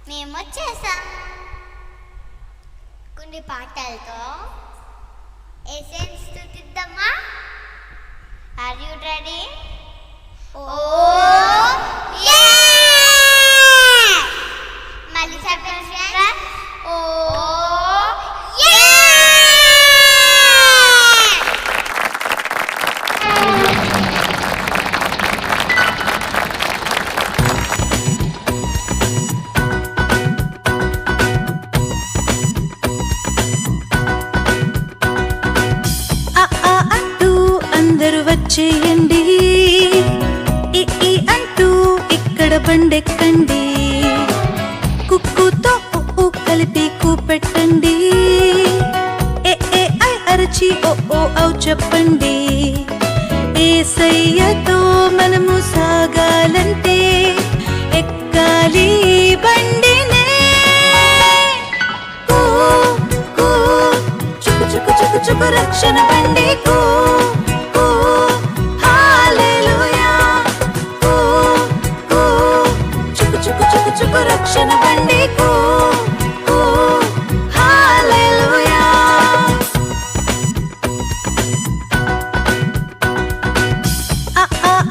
మేమొచ్చేసాం కొన్ని పాటలతో ఏసేన్ స్తుతిద్దామా? Are you ready? Oh yeah! మళ్ళీ చెప్పండి. ఓ యే! వచ్చేయండి ఈ అంటూ ఇక్కడ బండెక్కండి కుక్కుతో కలిపి కూపెట్టండి ఏ ఐ అరచి ఓ ఔ చెప్పండి యేసయ్యతో మనము సాగాలంటే ఎక్కాలి బండినే కూ కూ చుకు చుకు చుకు చుకు రక్షణ బండి కూ రక్షణ బండి హల్లెలూయా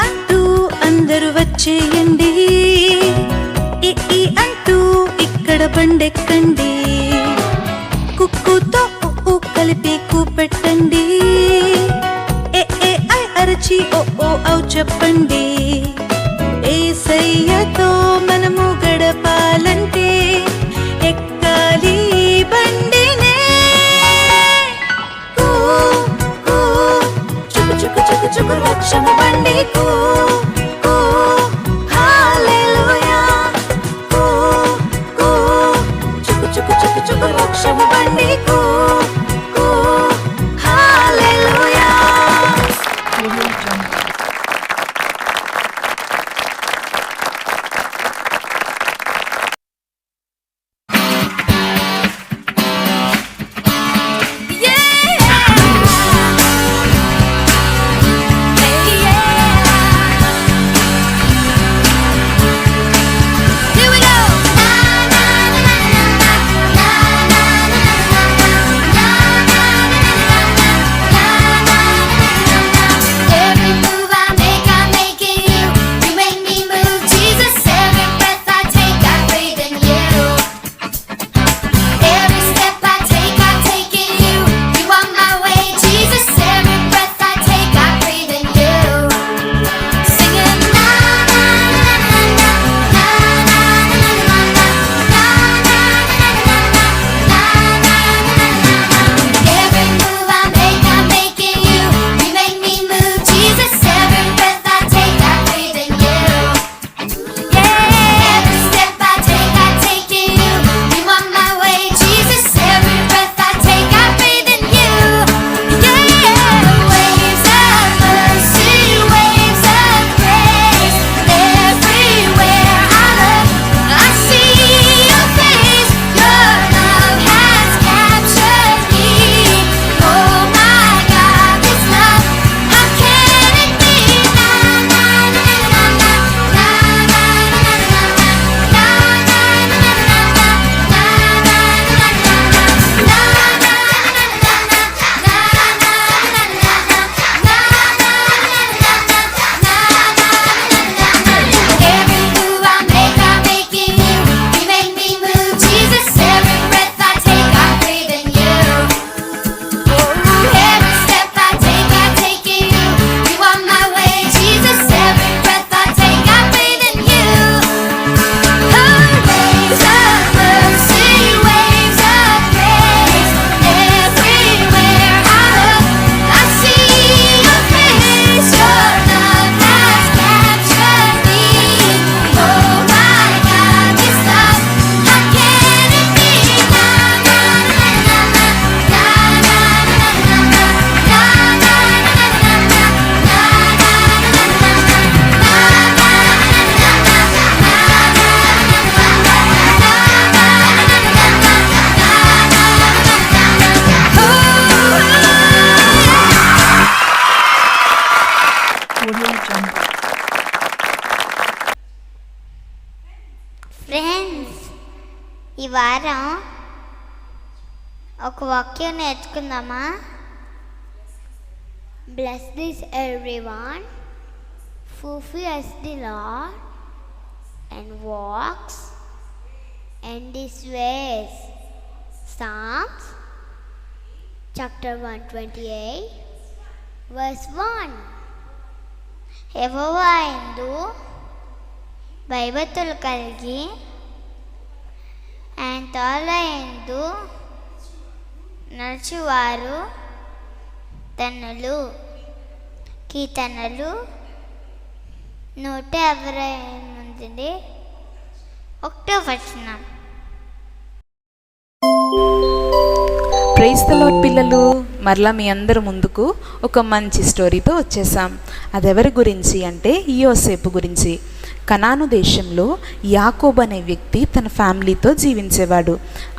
అంటూ అందరూ వచ్చేయండి ఈ అంటూ ఇక్కడ బండెక్కండి కుక్కుతో కలిపి కూపెట్టండి ఏ ఐ అరచి ఓ ఔ చెప్పండి యేసయ్యతో మనము గడపాలంటే ఎక్కాలి బండినే కూ కూ చుకు చుకు చుకు చుకు రక్షణ బండి కూ హల్లెలూయా కూ కూ చుకు చుకు చుకు చుకు రక్షణ బండి కూ హల్లెలూయా. Na ఈ వారం ఒక వాక్యం నేర్చుకుందామా? Bless this everyone who fears the Lord and walks in His ways. Psalms chapter 128 verse 1. యెహోవా యందు భయభక్తులు కలిగి ఆయన త్రోవల యందు నడుచువారు కీర్తనలు 128 1వ వచనం. ప్రైజ్ ద లార్డ్ పిల్లలు, మరలా మీ అందరి ముందుకు ఒక మంచి స్టోరీతో వచ్చేసాం. అదెవరి గురించి అంటే యోసేపు గురించి. కనాను దేశంలో యాకోబు అనే వ్యక్తి తన ఫ్యామిలీతో జీవించేవాడు.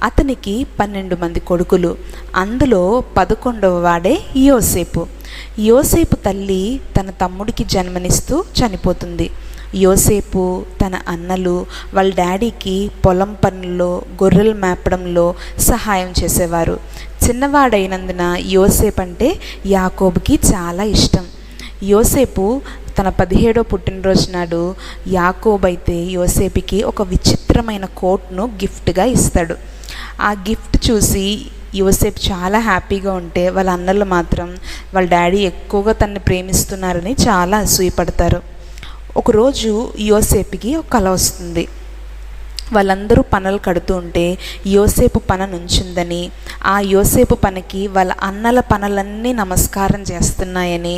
అతనికి 12 మంది కొడుకులు. అందులో 11వ వాడే యోసేపు. యోసేపు తల్లి తన తమ్ముడికి జన్మనిస్తూ చనిపోతుంది. యోసేపు తన అన్నలు వాళ్ళ డాడీకి పొలం పనుల్లో గొర్రెలు మేపడంలో సహాయం చేసేవారు. చిన్నవాడైనందున యోసేపు అంటే యాకోబుకి చాలా ఇష్టం. యోసేపు తన 17వ పుట్టినరోజు నాడు యాకోబు అయితే యోసేపుకి ఒక విచిత్రమైన కోట్ను గిఫ్ట్గా ఇస్తాడు. ఆ గిఫ్ట్ చూసి యోసేపు చాలా హ్యాపీగా ఉంటే వాళ్ళ అన్నలు మాత్రం వాళ్ళ డాడీ ఎక్కువగా తనని ప్రేమిస్తున్నారని చాలా అసూయపడతారు. ఒకరోజు యోసేపుకి ఒక కల వస్తుంది. వాళ్ళందరూ పనులు కడుతూ ఉంటే యోసేపు పన నుంచిందని, ఆ యోసేపు పనికి వాళ్ళ అన్నల పనులన్నీ నమస్కారం చేస్తున్నాయని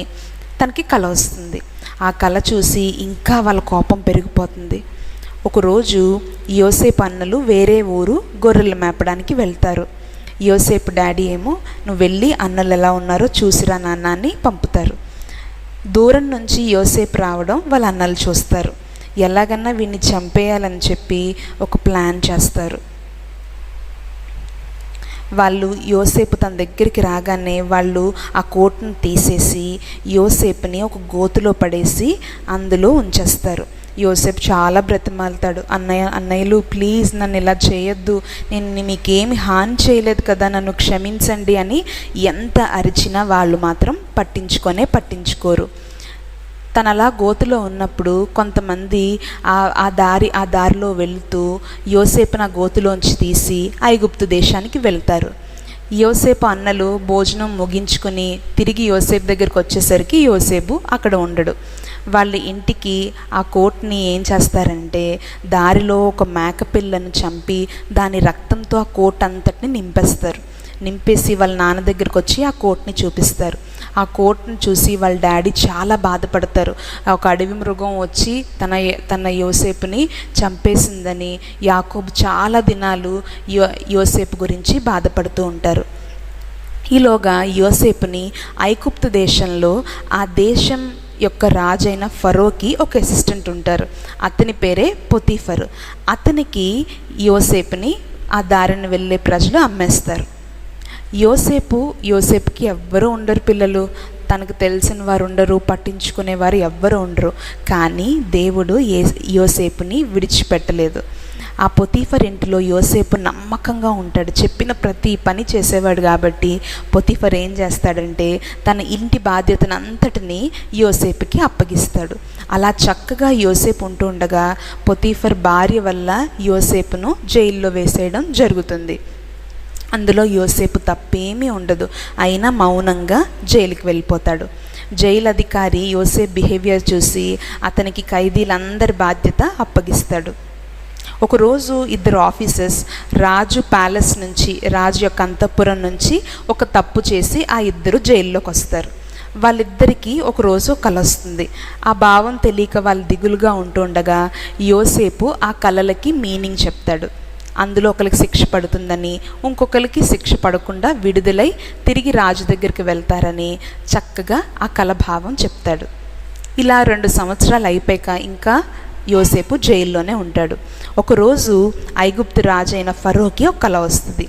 తనకి కల వస్తుంది. ఆ కల చూసి ఇంకా వాళ్ళ కోపం పెరిగిపోతుంది. ఒకరోజు యోసేపు అన్నలు వేరే ఊరు గొర్రెలు మేపడానికి వెళ్తారు. యోసేపు డాడీ ఏమో నువ్వు వెళ్ళి అన్నలు ఎలా ఉన్నారో చూసిరా నాన్న అని పంపుతారు. దూరం నుంచి యోసేపు రావడం వాళ్ళ అన్నలు చూస్తారు. ఎలాగన్నా వీడిని చంపేయాలని చెప్పి ఒక ప్లాన్ చేస్తారు. వాళ్ళు యోసేపు తన దగ్గరికి రాగానే వాళ్ళు ఆ కోట్ను తీసేసి యోసేపుని ఒక గోతులో పడేసి అందులో ఉంచేస్తారు. యోసేపు చాలా బ్రతిమాలుతాడు, అన్నయ్యలు ప్లీజ్ నన్ను ఇలా చేయొద్దు, నేను మీకేమి హాని చేయలేదు కదా, నన్ను క్షమించండి అని ఎంత అరిచినా వాళ్ళు మాత్రం పట్టించుకోరు. తను అలా గోతులో ఉన్నప్పుడు కొంతమంది ఆ దారిలో వెళుతూ యోసేపును ఆ గోతులోంచి తీసి ఐగుప్తు దేశానికి వెళ్తారు. యోసేపు అన్నలు భోజనం ముగించుకొని తిరిగి యోసేపు దగ్గరికి వచ్చేసరికి యోసేపు అక్కడ ఉండడు. వాళ్ళ ఇంటికి ఆ కోట్ని ఏం చేస్తారంటే దారిలో ఒక మేకపిల్లను చంపి దాని రక్తంతో ఆ కోట్ అంతటిని నింపేసి వాళ్ళ నాన్న దగ్గరికి వచ్చి ఆ కోట్ని చూపిస్తారు. ఆ కోట్ని చూసి వాళ్ళ డాడీ చాలా బాధపడతారు. ఒక అడవి మృగం వచ్చి తన యోసేపుని చంపేసిందని యాకోబు చాలా దినాలు యోసేపు గురించి బాధపడుతూ ఉంటారు. ఈలోగా యోసేపుని ఐగుప్తు దేశంలో ఆ దేశం యొక్క రాజైన ఫరోకి ఒక అసిస్టెంట్ ఉంటారు. అతని పేరే పొతీఫరు. అతనికి యోసేపుని ఆ దారిని వెళ్ళే ప్రజలు అమ్మేస్తారు. యోసేపుకి ఎవ్వరూ ఉండరు పిల్లలు. తనకు తెలిసిన వారు ఉండరు, పట్టించుకునేవారు ఎవ్వరూ ఉండరు. కానీ దేవుడు యోసేపుని విడిచిపెట్టలేదు. ఆ పొతీఫర్ ఇంటిలో యోసేపు నమ్మకంగా ఉంటాడు. చెప్పిన ప్రతి పని చేసేవాడు కాబట్టి పొతీఫర్ ఏం చేస్తాడంటే తన ఇంటి బాధ్యతను అంతటినీ యోసేపుకి అప్పగిస్తాడు. అలా చక్కగా యోసేపు ఉంటూ ఉండగా పొతీఫర్ భార్య వల్ల యోసేపును జైల్లో వేసేయడం జరుగుతుంది. అందులో యోసేపు తప్పేమీ ఉండదు. అయినా మౌనంగా జైలుకి వెళ్ళిపోతాడు. జైలు అధికారి యోసేపు బిహేవియర్ చూసి అతనికి ఖైదీలందరి బాధ్యత అప్పగిస్తాడు. ఒకరోజు 2 ఆఫీసర్స్ రాజు ప్యాలెస్ నుంచి, రాజు యొక్క అంతఃపురం నుంచి ఒక తప్పు చేసి ఆ 2 జైల్లోకి వస్తారు. వాళ్ళిద్దరికీ ఒకరోజు కల వస్తుంది. ఆ భావం తెలియక వాళ్ళు దిగులుగా ఉంటుండగా యోసేపు ఆ కలలకి మీనింగ్ చెప్తాడు. అందులో ఒకరికి శిక్ష పడుతుందని, ఇంకొకరికి శిక్ష పడకుండా విడుదలై తిరిగి రాజు దగ్గరికి వెళ్తారని చక్కగా ఆ కల భావం చెప్తాడు. ఇలా 2 సంవత్సరాలు అయిపోయాక ఇంకా యోసేపు జైల్లోనే ఉంటాడు. ఒకరోజు ఐగుప్తు రాజైన ఫరోకి ఒక కల వస్తుంది.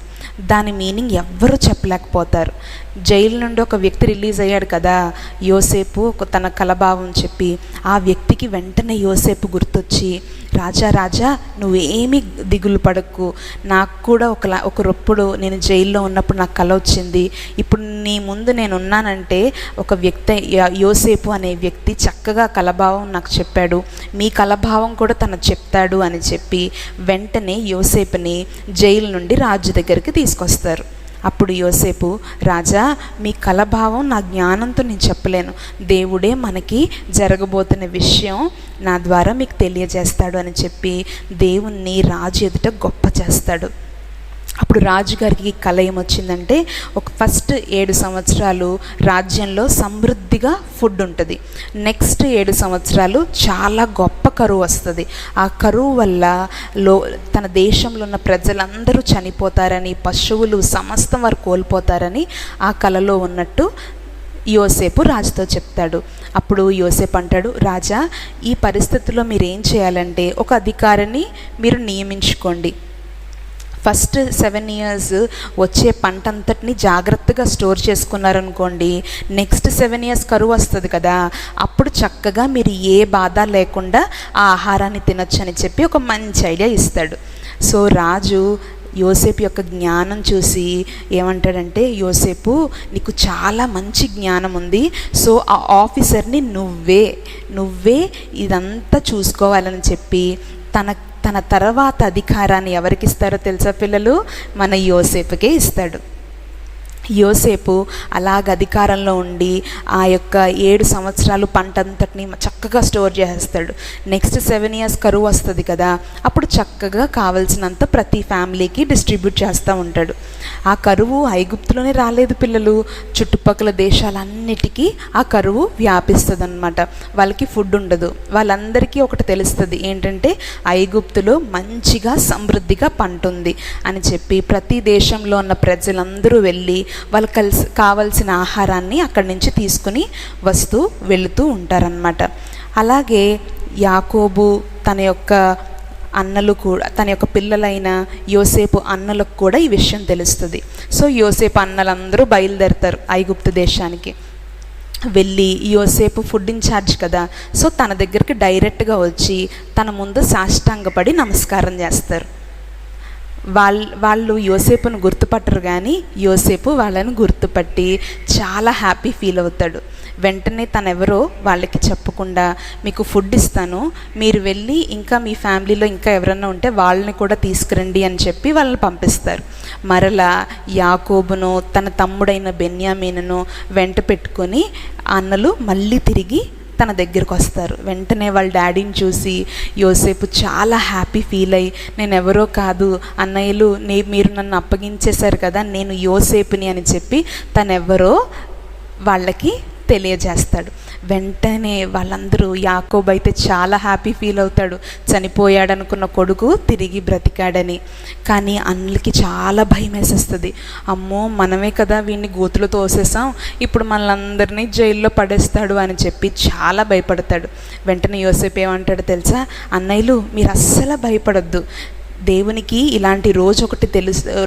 దాని మీనింగ్ ఎవ్వరూ చెప్పలేకపోతారు. జైలు నుండి ఒక వ్యక్తి రిలీజ్ అయ్యాడు కదా, యోసేపు తన కలభావం చెప్పి, ఆ వ్యక్తికి వెంటనే యోసేపు గుర్తొచ్చి, రాజా రాజా నువ్వేమీ దిగులు పడకు, నాకు కూడా ఒకరొప్పుడు నేను జైల్లో ఉన్నప్పుడు నాకు కల వచ్చింది, ఇప్పుడు నీ ముందు నేను ఉన్నానంటే ఒక వ్యక్తి యోసేపు అనే వ్యక్తి చక్కగా కలభావం నాకు చెప్పాడు, మీ కలభావం కూడా తను చెప్తాడు అని చెప్పి వెంటనే యోసేపుని జైలు నుండి రాజు దగ్గరికి తీసుకొస్తారు. అప్పుడు యోసేపు, రాజా మీ కలభావం నా జ్ఞానంతో నేను చెప్పలేను, దేవుడే మనకి జరగబోతున్న విషయం నా ద్వారా మీకు తెలియజేస్తాడు అని చెప్పి దేవుణ్ణి రాజు ఎదుట గొప్ప చేస్తాడు. అప్పుడు రాజుగారికి కల ఏమొచ్చిందంటే, ఒక ఫస్ట్ 7 సంవత్సరాలు రాజ్యంలో సమృద్ధిగా ఫుడ్ ఉంటుంది, నెక్స్ట్ 7 సంవత్సరాలు చాలా గొప్ప కరువు వస్తుంది. ఆ కరువు వల్ల తన దేశంలో ఉన్న ప్రజలందరూ చనిపోతారని, పశువులు సమస్తం వారు కోల్పోతారని ఆ కలలో ఉన్నట్టు యోసేపు రాజుతో చెప్తాడు. అప్పుడు యోసేపు అంటాడు, రాజా ఈ పరిస్థితుల్లో మీరు ఏం చేయాలంటే ఒక అధికారిని మీరు నియమించుకోండి. ఫస్ట్ 7 years వచ్చే పంట అంతటిని జాగ్రత్తగా స్టోర్ చేసుకున్నారనుకోండి, నెక్స్ట్ 7 years కరువు వస్తుంది కదా, అప్పుడు చక్కగా మీరు ఏ బాధ లేకుండా ఆ ఆహారాన్ని తినొచ్చు అని చెప్పి ఒక మంచి ఐడియా ఇస్తాడు. సో రాజు యోసేపు యొక్క జ్ఞానం చూసి ఏమంటాడంటే, యోసేపు నీకు చాలా మంచి జ్ఞానం ఉంది, సో ఆ ఆఫీసర్ని నువ్వే ఇదంతా చూసుకోవాలని చెప్పి తన తర్వాత అధికారాన్ని ఎవరికి ఇస్తారో తెలుసా పిల్లలు? మన యోసేపుకే ఇస్తాడు. యోసేపు అలాగ అధికారంలో ఉండి ఆ యొక్క 7 సంవత్సరాలు పంట అంతటిని చక్కగా స్టోర్ చేస్తాడు. నెక్స్ట్ 7 years కరువు వస్తుంది కదా, అప్పుడు చక్కగా కావలసినంత ప్రతి ఫ్యామిలీకి డిస్ట్రిబ్యూట్ చేస్తూ ఉంటాడు. ఆ కరువు ఐగుప్తులోనే రాలేదు పిల్లలు, చుట్టుపక్కల దేశాలన్నిటికీ ఆ కరువు వ్యాపిస్తుంది అనమాట. వాళ్ళకి ఫుడ్ ఉండదు. వాళ్ళందరికీ ఒకటి తెలుస్తుంది ఏంటంటే, ఐగుప్తులో మంచిగా సమృద్ధిగా పంట ఉంది అని చెప్పి ప్రతి దేశంలో ఉన్న ప్రజలందరూ వెళ్ళి వాళ్ళు కావలసిన ఆహారాన్ని అక్కడి నుంచి తీసుకుని వెళుతూ ఉంటారనమాట. అలాగే యాకోబు తన యొక్క పిల్లలైన యోసేపు అన్నలకు కూడా ఈ విషయం తెలుస్తుంది. సో యోసేపు అన్నలందరూ బయలుదేరుతారు ఐగుప్తు దేశానికి. వెళ్ళి యోసేపు ఫుడ్ ఇన్ఛార్జ్ కదా, సో తన దగ్గరికి డైరెక్ట్గా వచ్చి తన ముందు సాష్టాంగపడి నమస్కారం చేస్తారు. వాళ్ళు యోసేపును గుర్తుపట్టరు, కానీ యోసేపు వాళ్ళని గుర్తుపట్టి చాలా హ్యాపీ ఫీల్ అవుతాడు. వెంటనే తనెవరో వాళ్ళకి చెప్పకుండా, మీకు ఫుడ్ ఇస్తాను, మీరు వెళ్ళి ఇంకా మీ ఫ్యామిలీలో ఇంకా ఎవరన్నా ఉంటే వాళ్ళని కూడా తీసుకురండి అని చెప్పి వాళ్ళని పంపిస్తారు. మరలా యాకోబును తన తమ్ముడైన బెన్యామీనును వెంట పెట్టుకొని అన్నలు మళ్ళీ తిరిగి తన దగ్గరకు వస్తారు. వెంటనే వాళ్ళ డాడీని చూసి యోసేపు చాలా హ్యాపీ ఫీల్ అయ్యి, నేను ఎవరో కాదు అన్నయ్యలు, మీరు నన్ను అప్పగించేశారు కదా, నేను యోసేపుని అని చెప్పి తనెవరో వాళ్ళకి తెలియజేస్తాడు. వెంటనే వాళ్ళందరూ, యాకోబు అయితే చాలా హ్యాపీ ఫీల్ అవుతాడు, చనిపోయాడనుకున్న కొడుకు తిరిగి బ్రతికాడని. కానీ అన్నలకి చాలా భయం వేసేస్తుంది. అమ్మో మనమే కదా వీడిని గోతులో తోసేసాం, ఇప్పుడు మనల్ని జైల్లో పడేస్తాడు అని చెప్పి చాలా భయపడతాడు. వెంటనే యోసేపు ఏమంటాడో తెలుసా, అన్నయ్యలు మీరు అస్సలు భయపడొద్దు, దేవునికి ఇలాంటి రోజు ఒకటి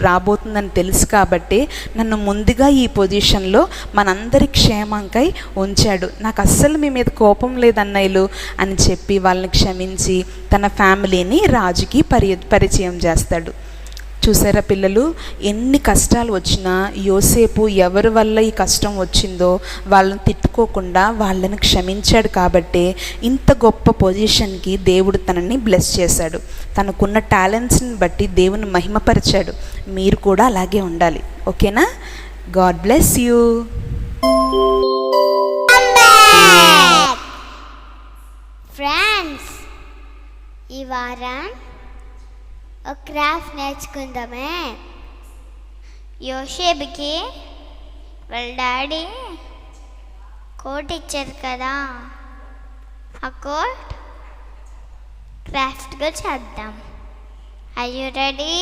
రాబోతుందని తెలుసు కాబట్టి నన్ను ముందుగా ఈ పొజిషన్లో మనందరి క్షేమంకై ఉంచాడు, నాకు అస్సలు మీ మీద కోపం లేదన్నయ్యలు అని చెప్పి వాళ్ళని క్షమించి తన ఫ్యామిలీని రాజుకి పరిచయం చేస్తాడు. చూసారా పిల్లలు, ఎన్ని కష్టాలు వచ్చినా యోసేపు ఎవరి వల్ల ఈ కష్టం వచ్చిందో వాళ్ళని తిట్టుకోకుండా వాళ్ళని క్షమించాడు కాబట్టి ఇంత గొప్ప పొజిషన్కి దేవుడు తనని బ్లెస్ చేశాడు. తనకున్న టాలెంట్స్ని బట్టి దేవుని మహిమపరిచాడు. మీరు కూడా అలాగే ఉండాలి. ఓకేనా? God bless you. ఫ్రెండ్స్, ఈ వారం ఒక క్రాఫ్ట్ నేర్చుకుందామే. యోసేపుకి వాళ్ళ డాడీ కోట్ ఇచ్చారు కదా, ఆ కోట్ క్రాఫ్ట్గా చేద్దాం. Are you ready?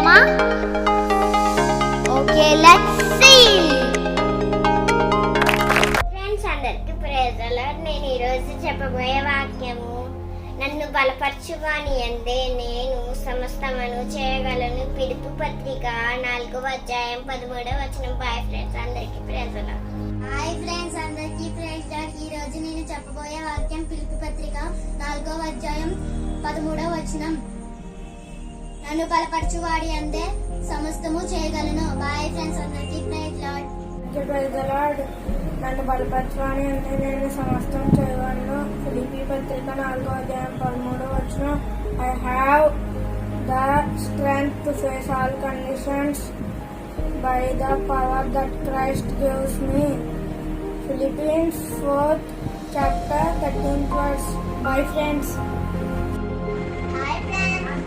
చూద్దామా? Okay, let's see. ఫ్రెండ్స్ అందరికి ప్రైజ్ ది లార్డ్. నేను ఈరోజు చెప్పబోయే వాక్యము, నన్ను బలపరచువాని అందే నేను సమస్తమును చేయగలను. పిలుపు పత్రిక 4వ అధ్యాయం 13వ వచనం. బాయ్ ఫ్రెండ్స్, అందరికి praise the lord. Hi friends, అందరికీ ప్రైజ్ లార్డ్. ఈ రోజు నేను చెప్పబోయే వాక్యం ఫిలిప్పీ పత్రిక 4వ అధ్యాయం 13వ వచనం. నన్ను బలపరచువాడి అందే సమస్తము చేయగలను. బాయ్ ఫ్రెండ్స్, అందరికీ praise lord. Praise the lord. నన్ను బలపరచువాని అంటే నేను సమస్తం చేయగలను. ఫిలిప్పీ పత్రిక 4వ అధ్యాయం 13వ వచనం. I have the strength to face all conditions by the power that Christ gives me. Philippians 4th chapter 13th verse. Bye friends. Hi friends,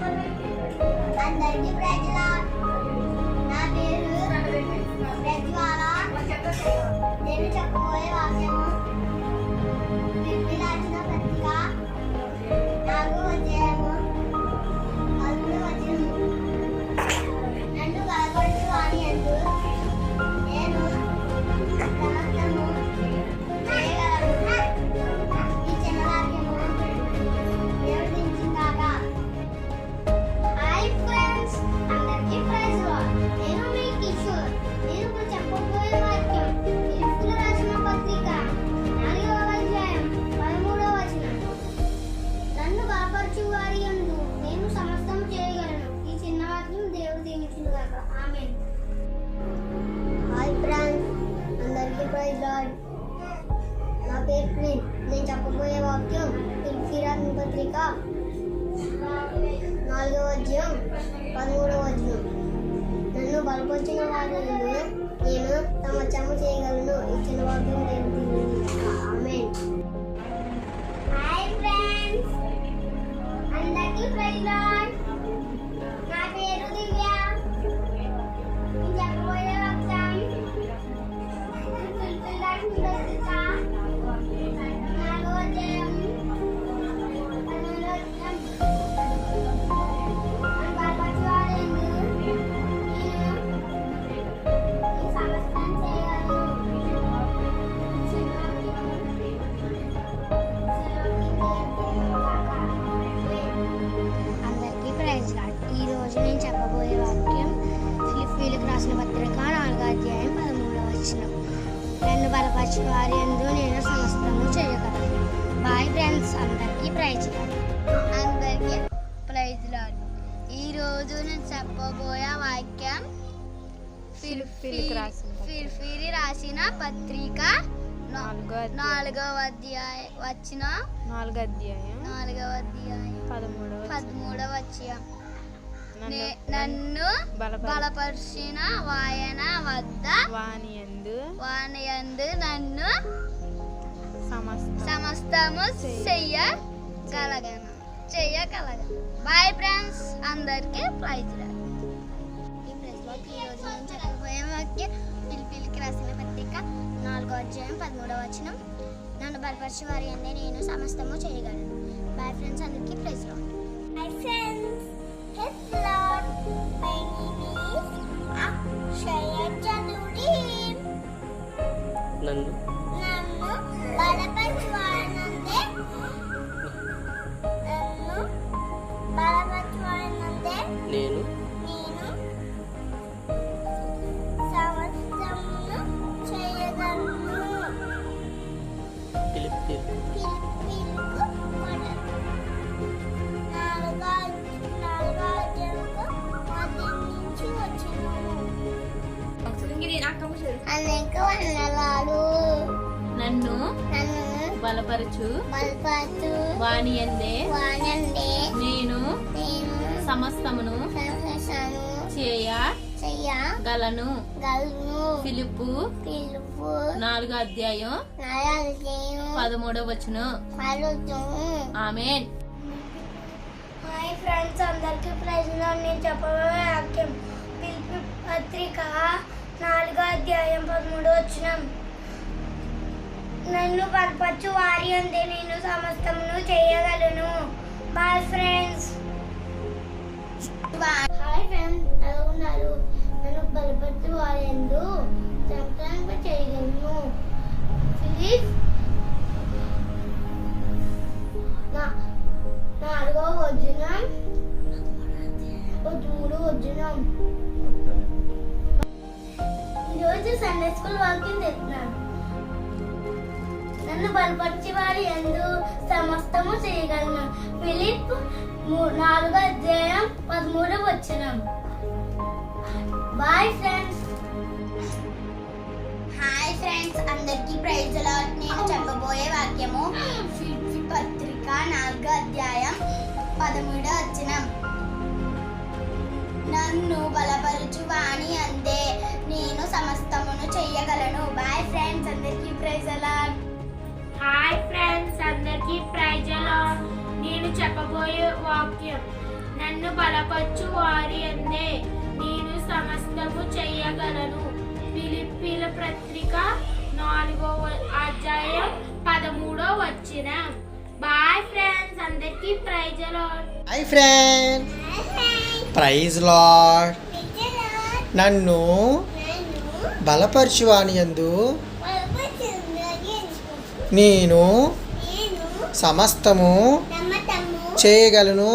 అందరికీ ప్రైజ్ లార్డ్. నా పేరు ప్రజ్వాల. నేను చెప్పబోయే వాక్యము ఫిలిప్పీ రాసిన పత్రిక 4వ అధ్యాయము 13వ వచనం. నన్ను బలపరచువాని యందు నేను సమస్తము చేయగలను. ఈ చిన్న వాక్యము దేవుడు దీవించుగాక. హాయ్ ఫ్రెండ్స్, అందరికీ ప్రైజ్ లార్డ్. నేను మీ కిషోర్. నేను ఇప్పుడు చెప్పబోయే వాక్యం ఫిలిప్పీయులకు రాసిన పత్రిక 4వ అధ్యాయం 13వ వచనం. నన్ను బలపరచువారి యందు నేను సమస్తము చేయగలను. ఈ చిన్న వాక్యం దేవుడు దీవించుగాక. ఆమేన్. హాయ్ ఫ్రెండ్స్, అందరికీ ప్రైజ్ లార్డ్. నా పేరు ప్రిన్. నేను చెప్పబోయే వాక్యం ఫిలిప్పీ రాసిన పత్రిక 4వ అధ్యాయం 13వ వచనం. నన్ను బలపరిచిన వారి నేను సమస్తము చేయగలను. ఇచ్చిన వాక్యం దేవుడు దీవించుగాక. ఆమేన్. హాయ్ ఫ్రెండ్స్, అందరికీ ప్రైజ్ లార్డ్. నా పేరు దివ్య. నేను చెప్పబోయే వాక్యం ఫిలిప్పీ రాసిన పత్రిక 4వ అధ్యాయం 13వ వచనం. నన్ను బలపరచువారి యందు నేను సమస్తం చేయగలను. ఇచ్చిన వాక్యం అందరికీ ప్రైజ్ లార్డ్. ఈ రోజు నేను చెప్పబోయే వాక్యం ఫిలిప్పీయులకు రాసిన పత్రిక 4వ అధ్యాయం 13వ వచనం. నన్ను బలపరచువారి యందు నేను సమస్తము చేయగలను. బాయ్ ఫ్రెండ్స్, అందరికీ ప్రైజ్ లార్డ్. అందరికీ ప్రైజ్ లార్డ్. ఈ రోజు నేను చెప్పబోయే వాక్యం ఫిలిప్పీయులకు రాసిన పత్రిక 4వ అధ్యాయం 13వ వచనం. నన్ను బలపరిచిన వాయన వద్ద వానియందు నన్ను సమస్తము చెయ్యగలను. బాయ్ ఫ్రెండ్స్, అందరికీ ప్రైజ్ లార్డ్. ఈ రోజు నేను చెప్పబోయే వాక్యం ఫిలిప్పీయులకు రాసిన పత్రిక 4వ అధ్యాయం 13వ వచనం. నన్ను బలపరిచే వారి అందే నేను సమస్తము చేయగలను. బాయ్ ఫ్రెండ్స్, అందరికీ praise Lord. Hi friends, praise Lord. My name is Akshaya చంద్రుడి. నన్ను బలపరిచే వారి అందే నేను సమస్తమును చేయగలను. ఫిలిప్పీయులకు 4వ అధ్యాయము 10 నుంచి వచ్చాను. అనేక వందనాలు. నన్ను బలపరచు వానియందే నేను సమస్తమును చేయగలను. ఫిలిప్పు 4వ అధ్యాయం 13వ వచనం. ఆమేన్. హాయ్ ఫ్రెండ్స్, అందరికీ ప్రైజ్ లార్డ్. నేను చెప్పబోయే వాక్యం ఫిలిప్పీ పత్రిక 4వ అధ్యాయం 13వ వచనం. నన్ను బలపరచు వారి అందే నేను సమస్తమును చేయగలను. Bye friends. హాయ్ ఫ్రెండ్స్, ఎలా ఉన్నారు? నన్ను బలపరిచి వారెందు సంక్రాంతి చేయగలను. ఫిలిప్ 4వ వచనం 13వ వచనం. ఈరోజు సండే స్కూల్ వాక్యం చెప్తున్నాను. నన్ను బలపరిచి వారి యందు సమస్తము చేయగలను. ఫిలిప్ 4వ అధ్యాయం 13వ వచనం. Bye friends. హాయ్ ఫ్రెండ్స్, అందరికీ ప్రైజ్ ది లార్డ్. నేను చెప్పబోయే వాక్యము ఫిలిప్పీ పత్రిక 4వ అధ్యాయం 13వ వచనం. నన్ను బలపరుచు వాని అందే నేను సమస్తమును చెయ్యగలను. బాయ్ ఫ్రెండ్స్, అందరికీ praise the lord. Hi friends, అందరికీ ప్రైజ్ ది లార్డ్. నేను చెప్పబోయే వాక్యం నన్ను బలపరచు వారి అందే నేను సమస్తము చెయ్యగలను. ఫిలిప్పీల పత్రిక 4వ అధ్యాయం 13వ వచనం. బాయ్ ఫ్రెండ్స్, అందరికీ praise the lord. Hi friend, praise lord. నన్ను బలపరచువాని యందు నేను సమస్తము చేయగలను.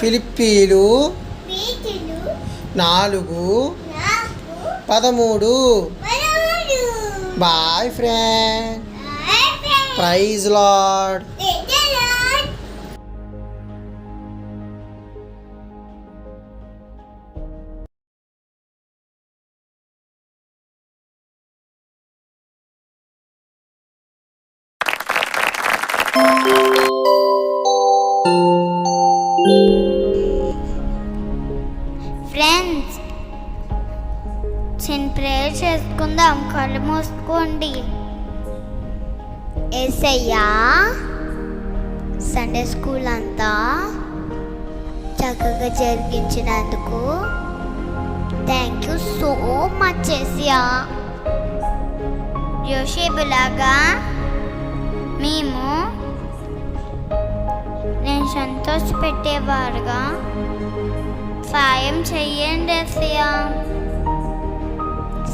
ఫిలిప్పీలు 4:13. Bye friend, praise lord. Friends, చిన్న ప్రేయర్ చేసుకుందాం. కళ్ళు మూసుకోండి. యేసయ్యా, సండే స్కూల్ అంతా చక్కగా జరిగించినందుకు thank you so much Yesayya. యోసేపులాగా మేము నేను సంతోషపెట్టేవారుగా సాయం చెయ్యండి యేసయ్యా.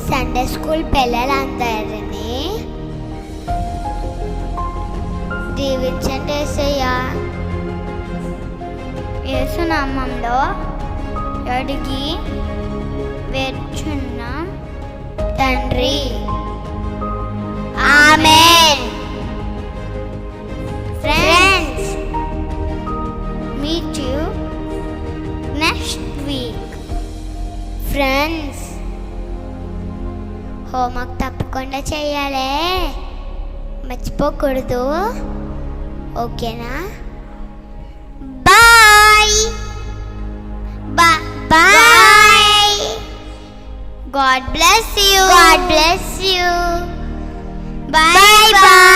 సండే స్కూల్ పిల్లలందరినీ దీవించండి యేసయ్యా. యేసు నామంలో అడిగి వేడుచున్నాం తండ్రి, amen. Friends, meet you next week. Friends, homework తప్పకుండా చేయాలి, మర్చిపోకూడదు. ఓకేనా? Bye bye. God bless you. God bless you. Bye bye.